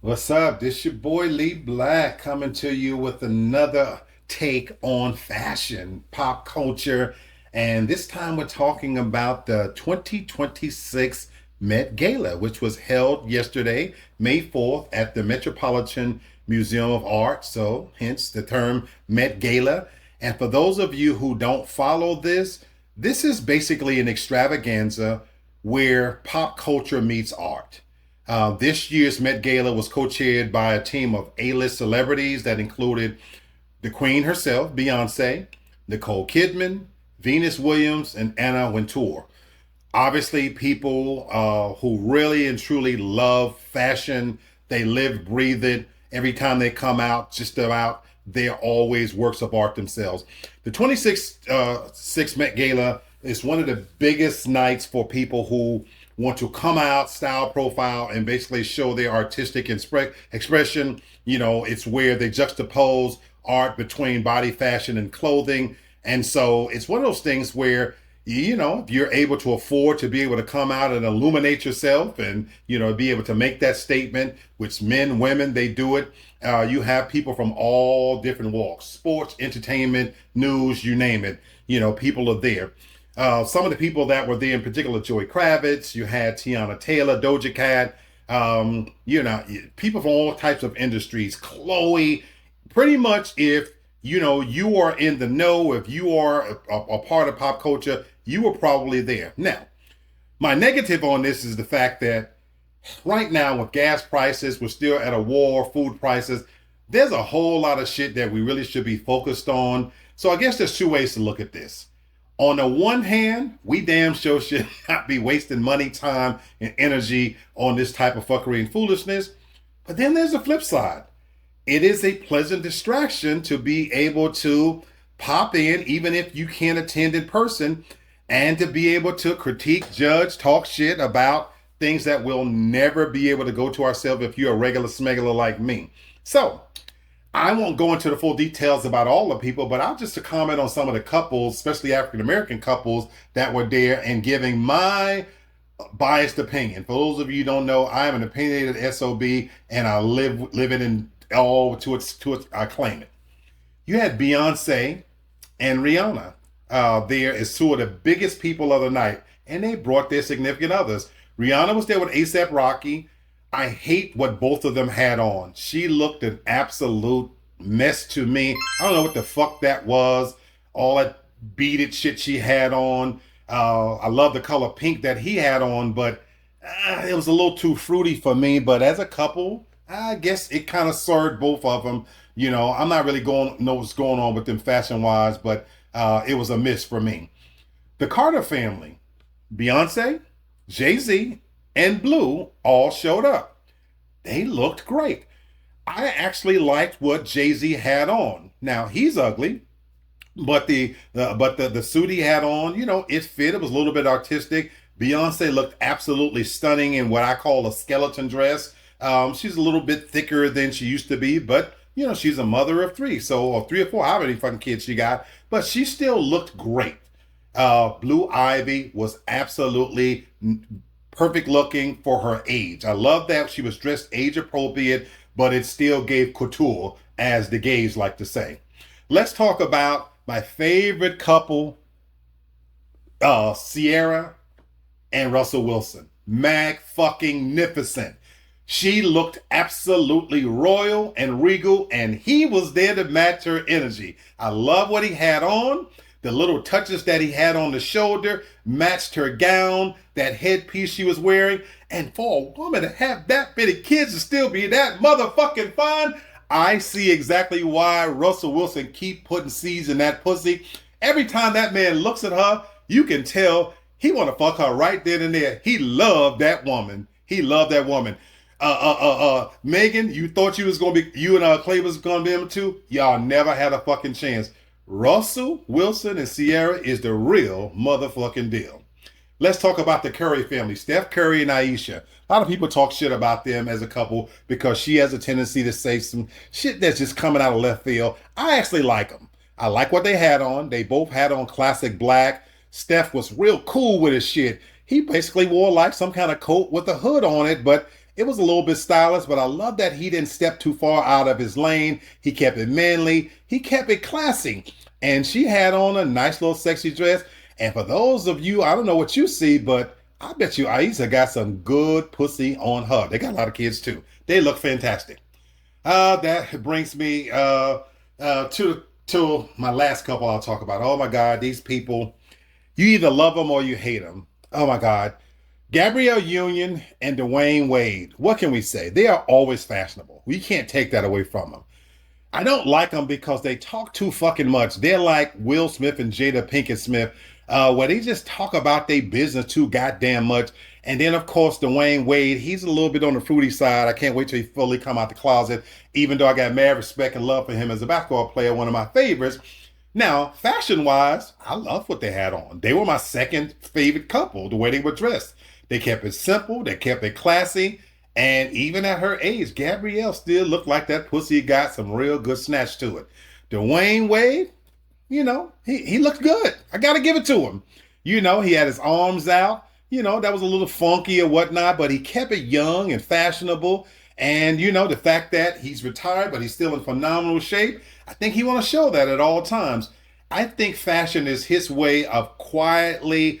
What's up? This your boy Lee Black coming to you with another take on fashion, pop culture, and this time we're talking about the 2026 Met Gala, which was held yesterday, May 4th, at the Metropolitan Museum of Art. So, hence the term Met Gala. And for those of you who don't follow this is basically an extravaganza where pop culture meets art. This year's Met Gala was co-chaired by a team of A-list celebrities that included the Queen herself, Beyonce, Nicole Kidman, Venus Williams, and Anna Wintour. Obviously, people who really and truly love fashion, they live, breathe it. Every time they come out, just about, they're always works of art themselves. The 26th six Met Gala is one of the biggest nights for people who want to come out, style profile, and basically show their artistic expression. You know, it's where they juxtapose art between body fashion and clothing. And so it's one of those things where, you know, if you're able to afford to be able to come out and illuminate yourself and, you know, be able to make that statement, which men, women, they do it. You have people from all different walks, sports, entertainment, news, you name it. You know, people are there. Some of the people that were there in particular, Joey Kravitz, you had Tiana Taylor, Doja Cat, you know, people from all types of industries, Chloe, pretty much if, you know, you are in the know, if you are a part of pop culture, you were probably there. Now, my negative on this is the fact that right now with gas prices, we're still at a war, food prices, there's a whole lot of shit that we really should be focused on. So I guess there's two ways to look at this. On the one hand, we damn sure should not be wasting money, time, and energy on this type of fuckery and foolishness. But then there's the flip side. It is a pleasant distraction to be able to pop in, even if you can't attend in person, and to be able to critique, judge, talk shit about things that we'll never be able to go to ourselves if you're a regular smuggler like me. So, I won't go into the full details about all the people, but I'll just comment on some of the couples, especially African American couples that were there and giving my biased opinion. For those of you who don't know, I am an opinionated SOB and I live it in all to its I claim it. You had Beyonce and Rihanna there as two of the biggest people of the night, and they brought their significant others. Rihanna was there with ASAP Rocky. I hate what both of them had on. She looked an absolute mess to me. I don't know what the fuck that was. All that beaded shit she had on. I love the color pink that he had on, but it was a little too fruity for me. But as a couple, I guess it kind of served both of them. You know, I'm not really know what's going on with them fashion wise, but it was a miss for me. The Carter family, Beyonce, Jay-Z, and Blue all showed up. They looked great. I actually liked what Jay-Z had on. Now he's ugly, but the suit he had on, you know, it fit. It was a little bit artistic. Beyonce looked absolutely stunning in what I call a skeleton dress. She's a little bit thicker than she used to be, but you know, she's a mother of three, so or three or four, how many fucking kids she got, but she still looked great. Blue Ivy was absolutely perfect looking for her age. I love that she was dressed age appropriate, but it still gave couture, as the gays like to say. Let's talk about my favorite couple, Sierra and Russell Wilson. Mag fucking nificent. She looked absolutely royal and regal, and he was there to match her energy. I love what he had on. The little touches that he had on the shoulder matched her gown, that headpiece she was wearing. And for a woman to have that many kids and still be that motherfucking fine, I see exactly why Russell Wilson keep putting seeds in that pussy. Every time that man looks at her, you can tell he want to fuck her right then and there. He loved that woman. He loved that woman. Megan, you thought you and Clay was gonna be able to? Y'all never had a fucking chance. Russell Wilson and Sierra is the real motherfucking deal. Let's talk about the Curry family, Steph Curry and Aisha. A lot of people talk shit about them as a couple because she has a tendency to say some shit that's just coming out of left field. I actually like them. I like what they had on. They both had on classic black. Steph was real cool with his shit. He basically wore like some kind of coat with a hood on it, but It was a little bit stylish, but I love that he didn't step too far out of his lane. He kept it manly. He kept it classy. And she had on a nice little sexy dress. And for those of you, I don't know what you see, but I bet you Aisha got some good pussy on her. They got a lot of kids too. They look fantastic. That brings me to my last couple I'll talk about. Oh my God, these people, you either love them or you hate them. Oh my God. Gabrielle Union and Dwayne Wade. What can we say? They are always fashionable. We can't take that away from them. I don't like them because they talk too fucking much. They're like Will Smith and Jada Pinkett Smith, where they just talk about their business too goddamn much. And then, of course, Dwayne Wade, he's a little bit on the fruity side. I can't wait till he fully come out the closet, even though I got mad respect and love for him as a basketball player, one of my favorites. Now, fashion-wise, I love what they had on. They were my second favorite couple, the way they were dressed. They kept it simple, they kept it classy, and even at her age, Gabrielle still looked like that pussy got some real good snatch to it. Dwayne Wade, he looked good. I got to give it to him. He had his arms out. That was a little funky or whatnot, but he kept it young and fashionable. And, the fact that he's retired, but he's still in phenomenal shape, I think he want to show that at all times. I think fashion is his way of quietly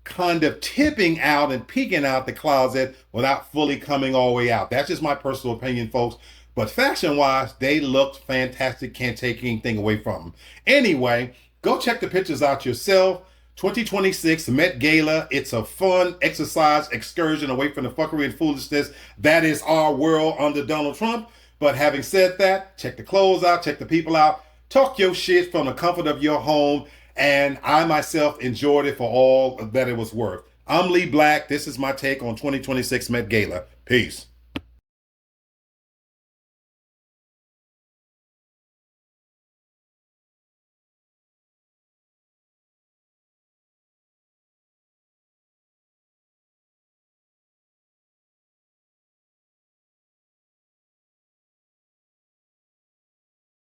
kind of tipping out and peeking out the closet without fully coming all the way out. That's just my personal opinion, folks. But fashion-wise, they looked fantastic. Can't take anything away from them. Anyway, go check the pictures out yourself. 2026 Met Gala. It's a fun exercise excursion away from the fuckery and foolishness that is our world under Donald Trump. But having said that, check the clothes out, check the people out, talk your shit from the comfort of your home. And I myself enjoyed it for all that it was worth. I'm Lee Black. This is my take on 2026 Met Gala. Peace.